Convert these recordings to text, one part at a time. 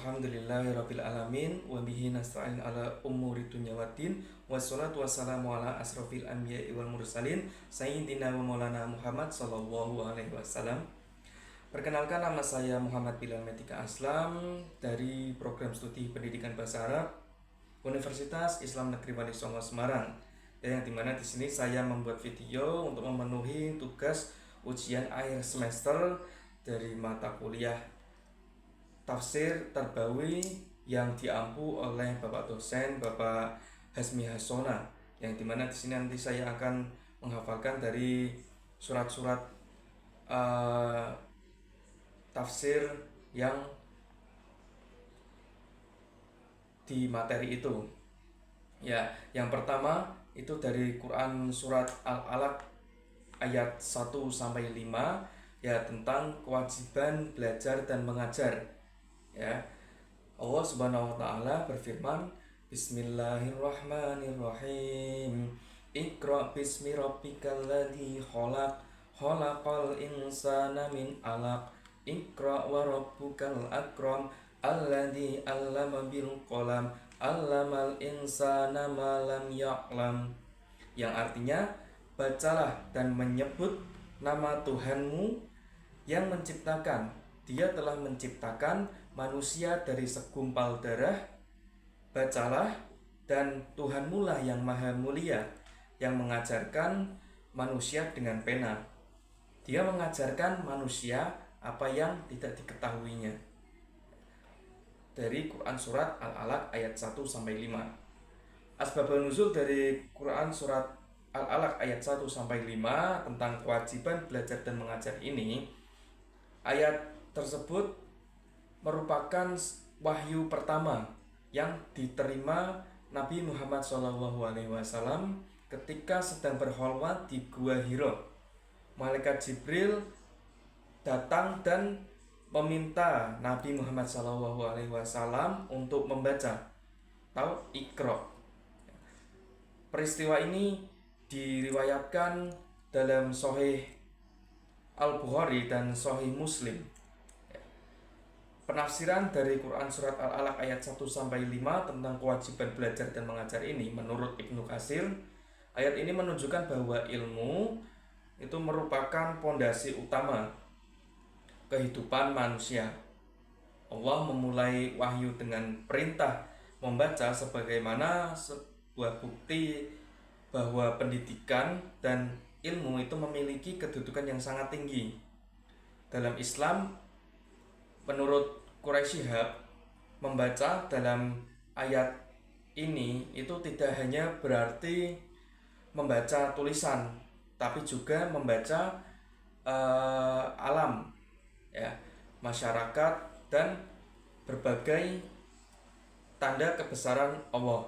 Alhamdulillahirabbil alamin wa bihi nasta'in ala umuri dunya waddin wassalatu wassalamu ala asrofil anbiya'i wal mursalin sayyidina wa maulana Muhammad sallallahu alaihi wasallam. Perkenalkan, nama saya Muhammad Bilal Metika Aslam dari program studi pendidikan bahasa Arab Universitas Islam Negeri Wali Songo Semarang. Dan yang dimana di sini saya membuat video untuk memenuhi tugas ujian akhir semester dari mata kuliah Tafsir Tarbawi yang diampu oleh Bapak dosen Bapak Hasmi Hasona, yang dimana di sini nanti saya akan menghafalkan dari surat-surat tafsir yang di materi itu. Ya, yang pertama itu dari Quran surat Al-Alaq ayat 1 sampai 5, ya, tentang kewajiban belajar dan mengajar. Ya, Allah Subhanahu wa taala berfirman, Bismillahirrahmanirrahim. Iqra bismi rabbikal ladzi khalaq, khalaqal insana min 'alaq. Iqra wa rabbukal akram, alladzi 'allama bil qalam, 'allamal insana ma lam ya'lam. Yang artinya, bacalah dan menyebut nama Tuhanmu yang menciptakan. Dia telah menciptakan manusia dari segumpal darah. Bacalah, dan Tuhanmu lah yang maha mulia, yang mengajarkan manusia dengan pena. Dia mengajarkan manusia apa yang tidak diketahuinya. Dari Quran surat Al-Alaq ayat 1 sampai 5. Asbabun nuzul dari Quran surat Al-Alaq ayat 1 sampai 5 tentang kewajiban belajar dan mengajar ini. Ayat tersebut merupakan wahyu pertama yang diterima Nabi Muhammad SAW ketika sedang berkhalwat di Gua Hira. Malaikat Jibril datang dan meminta Nabi Muhammad SAW untuk membaca atau Iqra. Peristiwa ini diriwayatkan dalam Sahih Al-Bukhari dan Sahih Muslim. Penafsiran dari Quran surat Al-Alaq ayat 1 sampai 5 tentang kewajiban belajar dan mengajar ini, menurut Ibnu Katsir, ayat ini menunjukkan bahwa ilmu itu merupakan pondasi utama kehidupan manusia. Allah memulai wahyu dengan perintah membaca sebagaimana sebuah bukti bahwa pendidikan dan ilmu itu memiliki kedudukan yang sangat tinggi. Dalam Islam, menurut Quraisy Shihab, membaca dalam ayat ini itu tidak hanya berarti membaca tulisan, tapi juga membaca alam, ya, masyarakat dan berbagai tanda kebesaran Allah.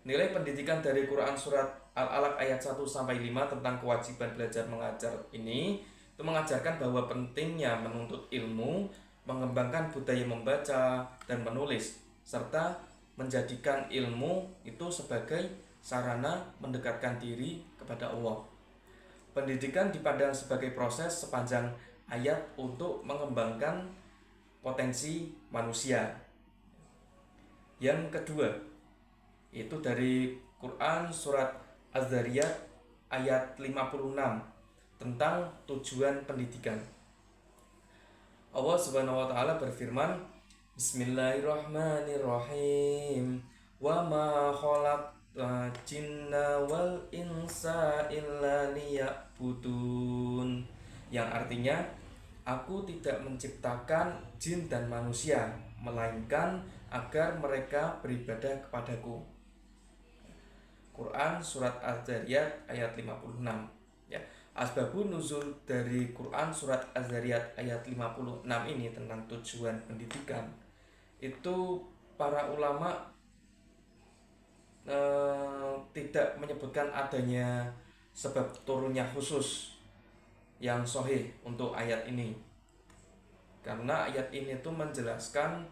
Nilai pendidikan dari Quran surat Al-Alaq ayat 1 sampai 5 tentang kewajiban belajar mengajar ini itu mengajarkan bahwa pentingnya menuntut ilmu, mengembangkan budaya membaca dan menulis, serta menjadikan ilmu itu sebagai sarana mendekatkan diri kepada Allah. Pendidikan dipandang sebagai proses sepanjang ayat untuk mengembangkan potensi manusia. Yang kedua, itu dari Quran surat Az-Zariyat ayat 56 tentang tujuan pendidikan. Allah Subhanahu wa taala berfirman, Bismillahirrahmanirrahim. Wa ma khalaqtul jinna wal insa illa liya'budun. Yang artinya, aku tidak menciptakan jin dan manusia melainkan agar mereka beribadah kepadaku. Quran surat Az-Zariyat ayat 56. Ya, asbabun nuzul dari Quran surat Az-Zariyat ayat 56 ini tentang tujuan pendidikan. Itu para ulama tidak menyebutkan adanya sebab turunnya khusus yang sahih untuk ayat ini. Karena ayat ini itu menjelaskan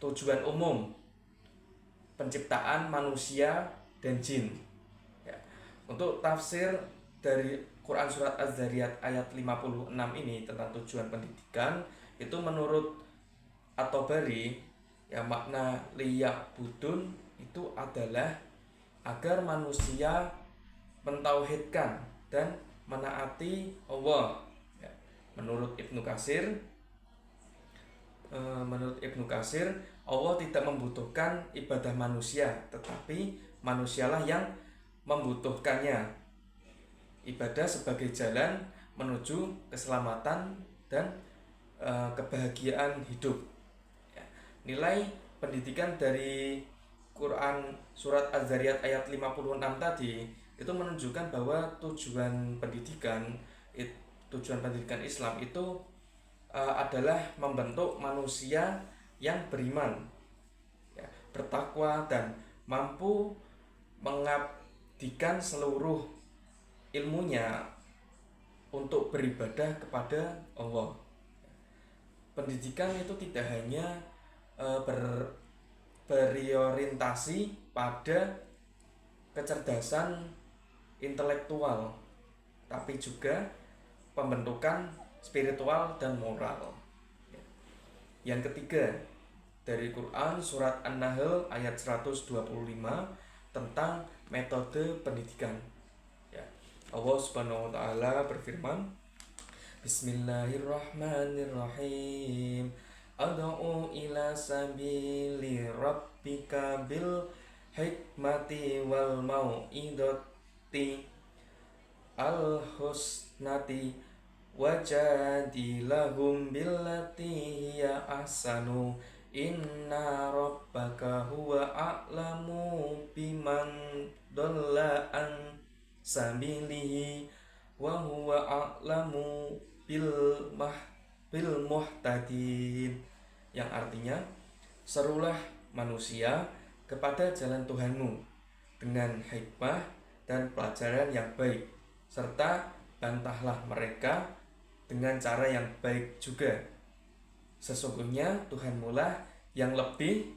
tujuan umum penciptaan manusia dan jin. Ya. Untuk tafsir dari Quran surat Az-Zariyat ayat 56 ini tentang tujuan pendidikan, Itu menurut At-Tabari ya, makna liya'budun itu adalah agar manusia mentauhidkan dan menaati Allah. Ya, menurut Ibnu Katsir, Allah tidak membutuhkan ibadah manusia, tetapi manusialah yang membutuhkannya. Ibadah sebagai jalan menuju keselamatan dan kebahagiaan hidup. Ya, nilai pendidikan dari Quran surat Az-Zariyat ayat 56 tadi itu menunjukkan bahwa tujuan pendidikan Islam itu adalah membentuk manusia yang beriman, ya, bertakwa dan mampu mengabdikan seluruh ilmunya untuk beribadah kepada Allah. Pendidikan itu tidak hanya berorientasi pada kecerdasan intelektual, tapi juga pembentukan spiritual dan moral. Yang ketiga, dari Quran surat An-Nahl ayat 125 tentang metode pendidikan. Ya, Allah Subhanahu wa taala berfirman, Bismillahirrahmanirrahim. Ad'u ila sabili rabbika bil hikmati wal mau'idati al husnati wajadilahum billati hiya ahsanu inna rabbaka huwa a'lamu biman dhalla an sabilihi wa huwa a'lamu bil muhtadin, yang artinya, serulah manusia kepada jalan Tuhanmu dengan hikmah dan pelajaran yang baik, serta bantahlah mereka dengan cara yang baik juga. Sesungguhnya Tuhanmu lah yang lebih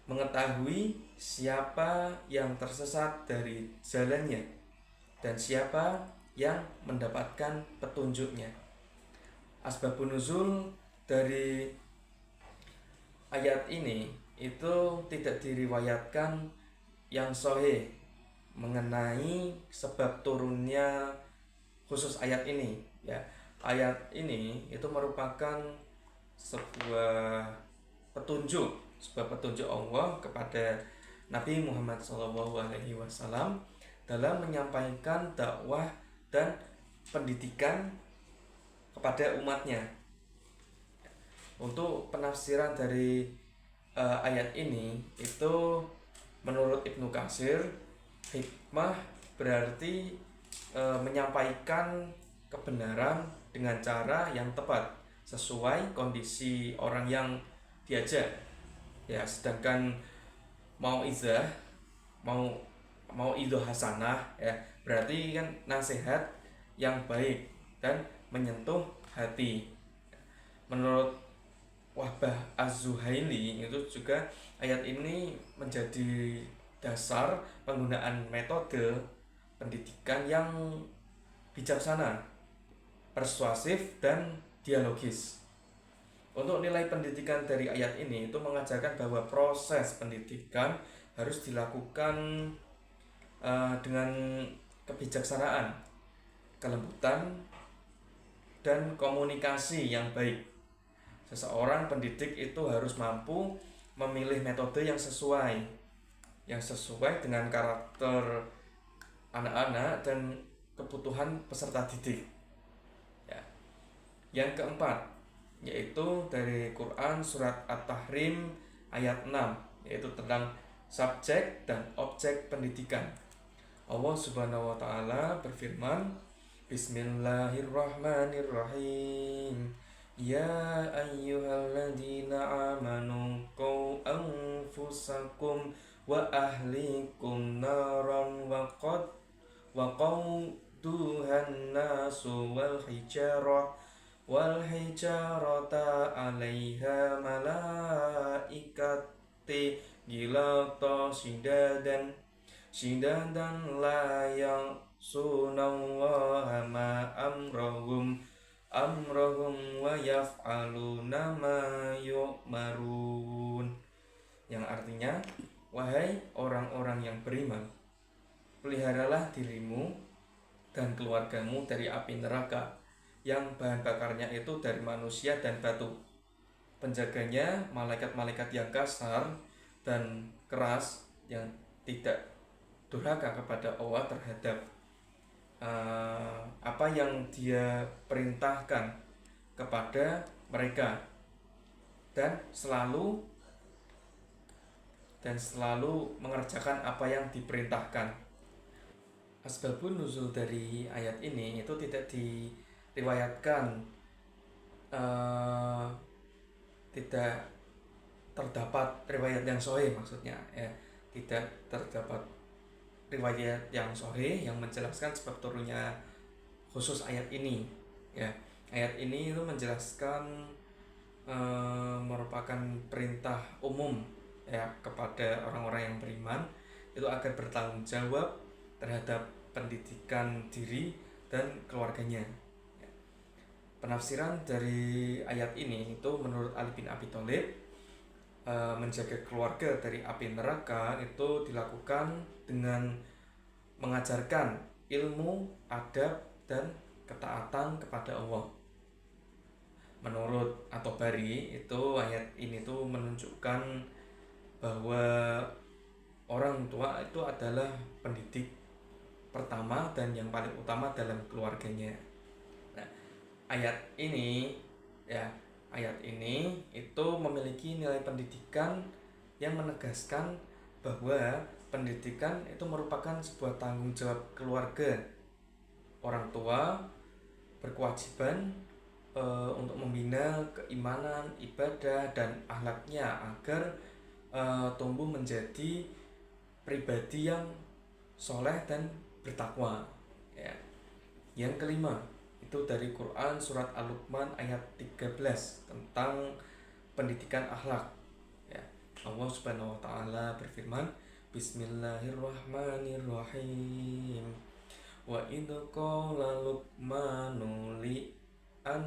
mengetahui siapa yang tersesat dari jalannya dan siapa yang mendapatkan petunjuknya. Asbabun nuzul dari ayat ini itu tidak diriwayatkan yang sahih mengenai sebab turunnya khusus ayat ini, ya. Ayat ini itu merupakan sebuah petunjuk Allah kepada Nabi Muhammad SAW dalam menyampaikan dakwah dan pendidikan kepada umatnya. Untuk penafsiran dari ayat ini itu menurut Ibnu Katsir, hikmah berarti menyampaikan kebenaran dengan cara yang tepat sesuai kondisi orang yang diajak. Ya, sedangkan mau'izah hasanah, ya, berarti kan nasihat yang baik dan menyentuh hati. Menurut Wahbah Az-Zuhaili itu juga ayat ini menjadi dasar penggunaan metode pendidikan yang bijaksana, persuasif dan dialogis. Untuk nilai pendidikan dari ayat ini itu mengajarkan bahwa proses pendidikan harus dilakukan dengan kebijaksanaan, kelembutan, dan komunikasi yang baik. Seseorang pendidik itu harus mampu memilih metode yang sesuai dengan karakter anak-anak dan kebutuhan peserta didik. Ya. Yang keempat, yaitu dari Quran surat At-Tahrim ayat 6, yaitu tentang subjek dan objek pendidikan. Allah Subhanahu wa taala berfirman, Bismillahirrahmanirrahim. Ya ayyuhalladzina amanu qu anfusakum wa ahlikum naran wa quduhan nasu wal hijarata 'alaiha malaikati gilata shidadan la ya'sunallaha ma amrahum amrahum wa yaf'aluna ma yu'marun. Yang artinya, wahai orang-orang yang beriman, peliharalah dirimu dan keluargamu dari api neraka yang bahan bakarnya itu dari manusia dan batu. Penjaganya malaikat-malaikat yang kasar dan keras yang tidak durhaka kepada Allah terhadap apa yang Dia perintahkan kepada mereka, dan selalu mengerjakan apa yang diperintahkan. Asbabun nuzul dari ayat ini itu tidak diriwayatkan, tidak terdapat riwayat yang sahih, maksudnya ya, tidak terdapat riwayat yang sahih yang menjelaskan sebab turunnya khusus ayat ini. Ya, ayat ini itu menjelaskan merupakan perintah umum ya kepada orang-orang yang beriman itu agar bertanggung jawab terhadap pendidikan diri dan keluarganya. Penafsiran dari ayat ini itu menurut Ali bin Abi Thalib, menjaga keluarga dari api neraka itu dilakukan dengan mengajarkan ilmu, adab, dan ketaatan kepada Allah. Menurut At-Tabari itu ayat ini tuh menunjukkan bahwa orang tua itu adalah pendidik pertama dan yang paling utama dalam keluarganya. Nah, ayat ini itu memiliki nilai pendidikan yang menegaskan bahwa pendidikan itu merupakan sebuah tanggung jawab keluarga. Orang tua berkewajiban untuk membina keimanan, ibadah, dan akhlaknya agar tumbuh menjadi pribadi yang soleh dan bertakwa. Ya. Yang kelima itu dari Quran surat Al-Luqman ayat 13 tentang pendidikan akhlak. Ya. Allah Subhanahu wa taala berfirman, Bismillahirrahmanirrahim. Wa idh qala Luqmanu li an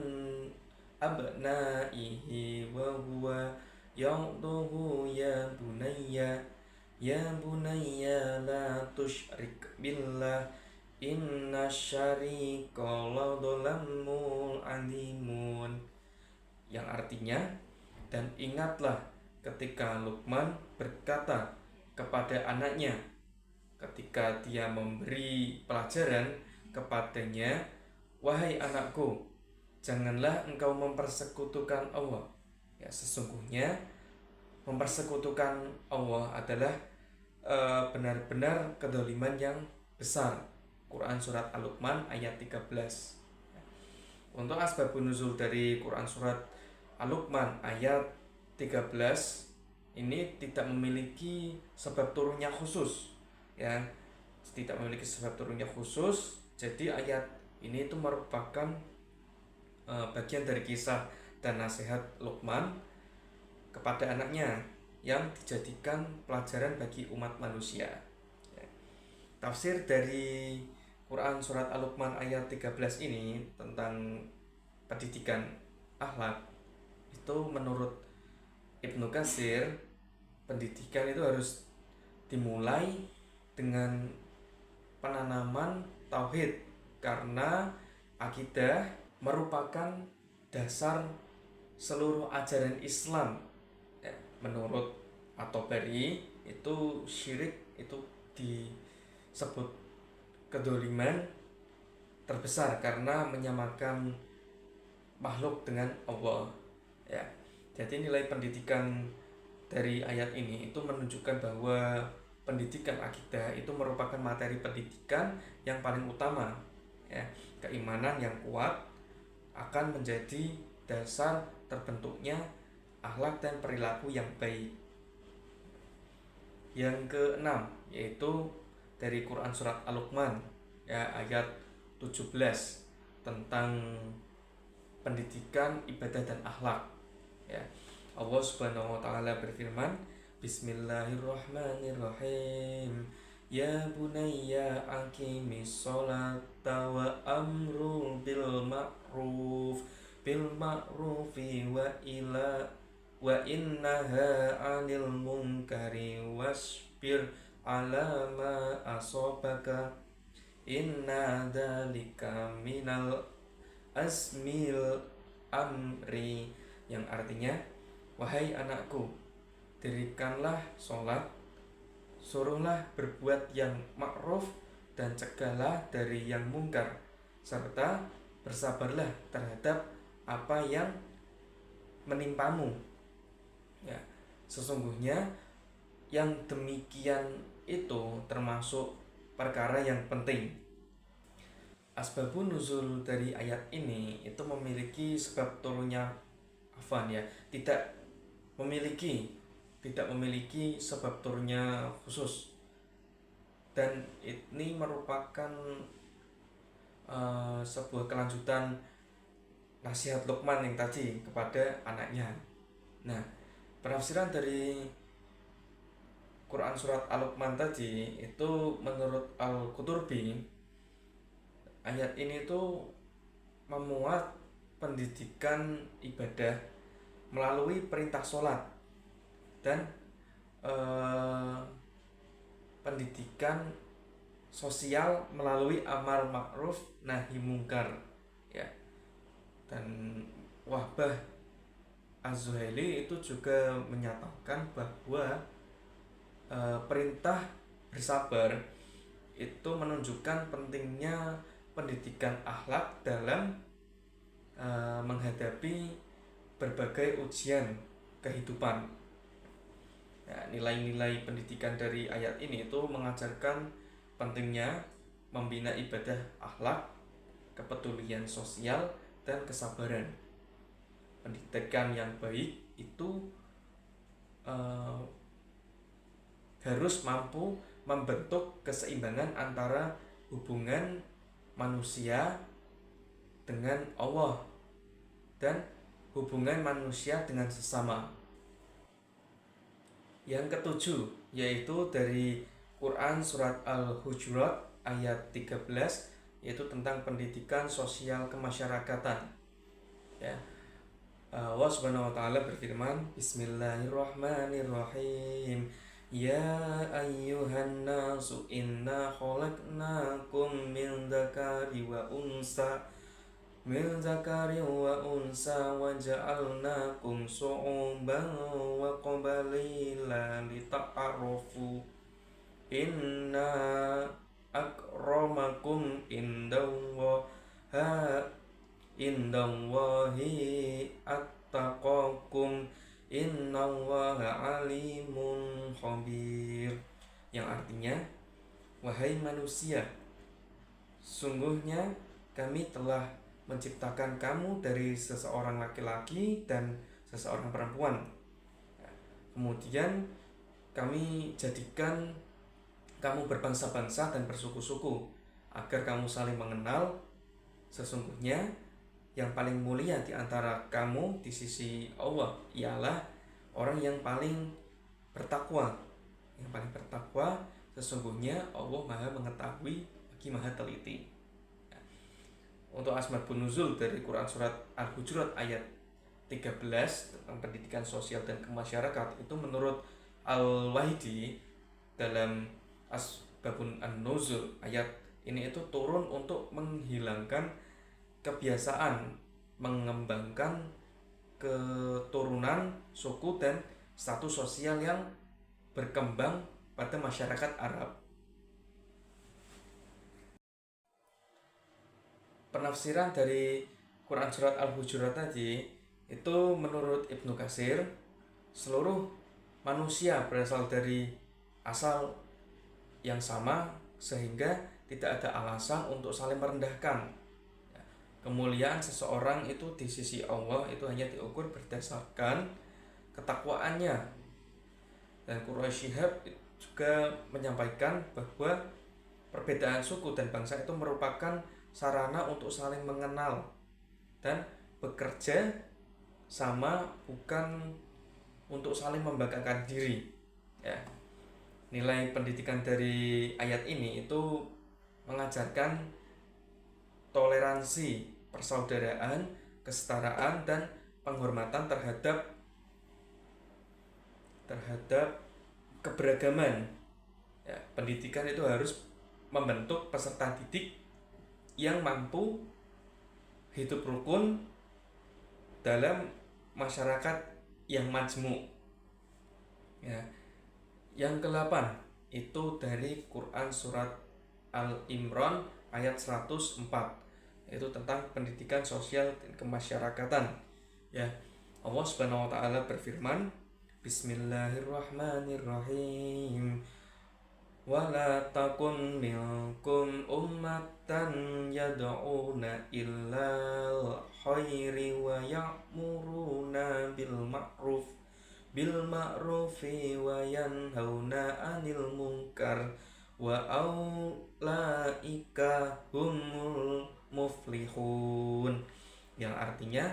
abnaihi wa huwa ya'dhuhu ya bunayya la tusyrik billah inna syarika la dhalamul alimun. Yang artinya, dan ingatlah ketika Luqman berkata kepada anaknya ketika dia memberi pelajaran kepadanya, wahai anakku, janganlah engkau mempersekutukan Allah. Ya, sesungguhnya mempersekutukan Allah adalah benar-benar kedzaliman yang besar. Quran surat Al-Luqman ayat 13. Untuk asbabun nuzul dari Quran surat Al-Luqman ayat 13 ini tidak memiliki sebab turunnya khusus. Ya, tidak memiliki sebab turunnya khusus. Jadi ayat ini itu merupakan bagian dari kisah dan nasihat Luqman kepada anaknya yang dijadikan pelajaran bagi umat manusia. Ya. Tafsir dari Quran surat Al-Luqman ayat 13 ini tentang pendidikan akhlak itu menurut Ibnu Katsir, pendidikan itu harus dimulai dengan penanaman tauhid karena akidah merupakan dasar seluruh ajaran Islam. Menurut At-Tabari itu syirik itu disebut kedzaliman terbesar karena menyamakan makhluk dengan Allah. Ya. Jadi nilai pendidikan dari ayat ini itu menunjukkan bahwa pendidikan akidah itu merupakan materi pendidikan yang paling utama. Ya. Keimanan yang kuat akan menjadi dasar terbentuknya akhlak dan perilaku yang baik. Yang keenam yaitu dari Quran surat Al-Luqman ya ayat 17 tentang pendidikan ibadah dan akhlak. Ya. Allah Subhanahu wa taala berfirman, Bismillahirrahmanirrahim. Ya bunayya aqimis sholata wa amru bil ma'rufi wa innaha 'anil munkari wasbir 'ala ma asabaka inna dzalika minal azmil amri, yang artinya, wahai anakku, dirikanlah sholat, suruhlah berbuat yang ma'ruf dan cegahlah dari yang mungkar, serta bersabarlah terhadap apa yang menimpamu. Ya, sesungguhnya yang demikian itu termasuk perkara yang penting. Asbabun nuzul dari ayat ini itu memiliki sebab turunnya, tidak memiliki sebab turunnya khusus, dan ini merupakan sebuah kelanjutan nasihat Luqman yang tadi kepada anaknya. Nah, penafsiran dari Quran surat Al-Luqman tadi itu menurut Al-Quturbi, ayat ini tuh memuat pendidikan ibadah melalui perintah sholat dan pendidikan sosial melalui amar ma'ruf nahi mungkar, ya. Dan Wahbah Az-Zuhaili itu juga menyatakan bahwa perintah bersabar itu menunjukkan pentingnya pendidikan akhlak dalam menghadapi berbagai ujian kehidupan. Nah, nilai-nilai pendidikan dari ayat ini itu mengajarkan pentingnya membina ibadah akhlak, kepedulian sosial, dan kesabaran. Pendidikan yang baik itu harus mampu membentuk keseimbangan antara hubungan manusia dengan Allah dan hubungan manusia dengan sesama. Yang ketujuh, yaitu dari Quran surat Al-Hujurat ayat 13, yaitu tentang pendidikan sosial kemasyarakatan. Ya. Allah Subhanahu wa taala berfirman, Bismillahirrahmanirrahim. Ya ayyuhan nasu inna khalaqnakum min dzakari wa unsa wa ja'alnakum syu'uban wa qabaila lita'arafu inna akramakum indallahi attaqakum innallaha alimun khabir, yang artinya, wahai manusia, sungguhnya kami telah menciptakan kamu dari seseorang laki-laki dan seseorang perempuan. Kemudian kami jadikan kamu berbangsa-bangsa dan bersuku-suku agar kamu saling mengenal. Sesungguhnya yang paling mulia di antara kamu di sisi Allah ialah orang yang paling bertakwa. Yang paling bertakwa, sesungguhnya Allah Maha mengetahui lagi Maha teliti. Untuk asbabun nuzul dari Quran surat Al-Hujurat ayat 13 tentang pendidikan sosial dan kemasyarakatan itu menurut Al-Wahidi dalam asbabun an-nuzul, ayat ini itu turun untuk menghilangkan kebiasaan mengembangkan keturunan, suku, dan status sosial yang berkembang pada masyarakat Arab. Penafsiran dari Quran surat Al-Hujurat tadi itu menurut Ibnu Katsir, seluruh manusia berasal dari asal yang sama sehingga tidak ada alasan untuk saling merendahkan. Kemuliaan seseorang itu di sisi Allah itu hanya diukur berdasarkan ketakwaannya. Dan Quraisy Shihab juga menyampaikan bahwa perbedaan suku dan bangsa itu merupakan sarana untuk saling mengenal dan bekerja sama, bukan untuk saling membanggakan diri. Ya. Nilai pendidikan dari ayat ini itu mengajarkan toleransi, persaudaraan, kesetaraan, dan penghormatan terhadap keberagaman. Ya, pendidikan itu harus membentuk peserta didik yang mampu hidup rukun dalam masyarakat yang majmuk. Ya. Yang ke-8 itu dari Quran surat Al-Imran ayat 104, yaitu tentang pendidikan sosial dan kemasyarakatan. Ya. Allah Subhanahu wa taala berfirman, Bismillahirrahmanirrahim. Wala takun minkum ummatan yad'una illal khairi wa ya'muruna bil ma'rufi wa yanhauna 'anil munkar wa aulaika humul muflihun, yang artinya,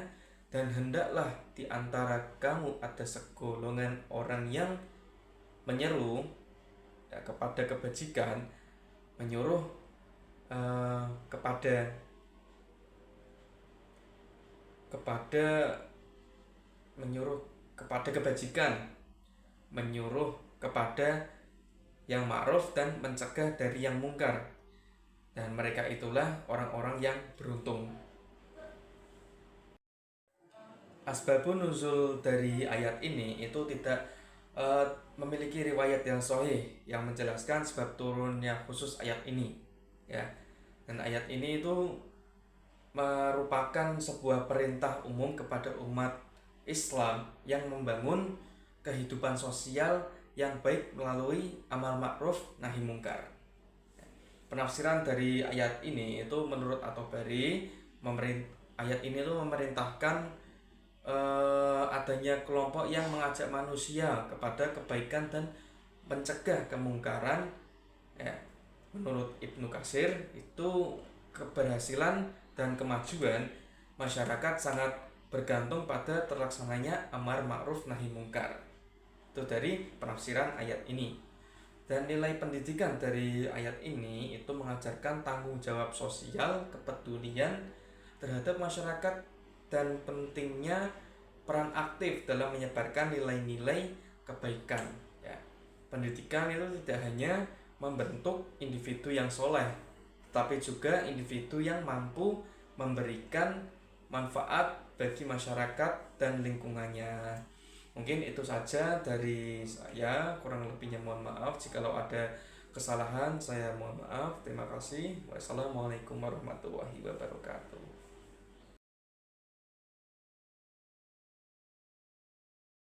dan hendaklah di antara kamu ada segolongan orang yang menyeru kepada kebajikan, menyuruh kepada menyuruh kepada kebajikan, menyuruh kepada yang ma'ruf dan mencegah dari yang mungkar, dan mereka itulah orang-orang yang beruntung. Asbabun nuzul dari ayat ini itu tidak memiliki riwayat yang sahih yang menjelaskan sebab turunnya khusus ayat ini, ya. Dan ayat ini itu merupakan sebuah perintah umum kepada umat Islam yang membangun kehidupan sosial yang baik melalui amal ma'ruf nahi mungkar. Penafsiran dari ayat ini itu menurut At-Tabari, ayat ini itu memerintahkan adanya kelompok yang mengajak manusia kepada kebaikan dan mencegah kemungkaran. Ya, menurut Ibnu Katsir itu keberhasilan dan kemajuan masyarakat sangat bergantung pada terlaksananya amar ma'ruf nahi mungkar. Itu dari penafsiran ayat ini. Dan nilai pendidikan dari ayat ini itu mengajarkan tanggung jawab sosial, kepedulian terhadap masyarakat, dan pentingnya peran aktif dalam menyebarkan nilai-nilai kebaikan. Ya. Pendidikan itu tidak hanya membentuk individu yang soleh, tetapi juga individu yang mampu memberikan manfaat bagi masyarakat dan lingkungannya. Mungkin itu saja dari saya, kurang lebihnya mohon maaf. Jikalau ada kesalahan saya mohon maaf. Terima kasih. Wassalamualaikum warahmatullahi wabarakatuh.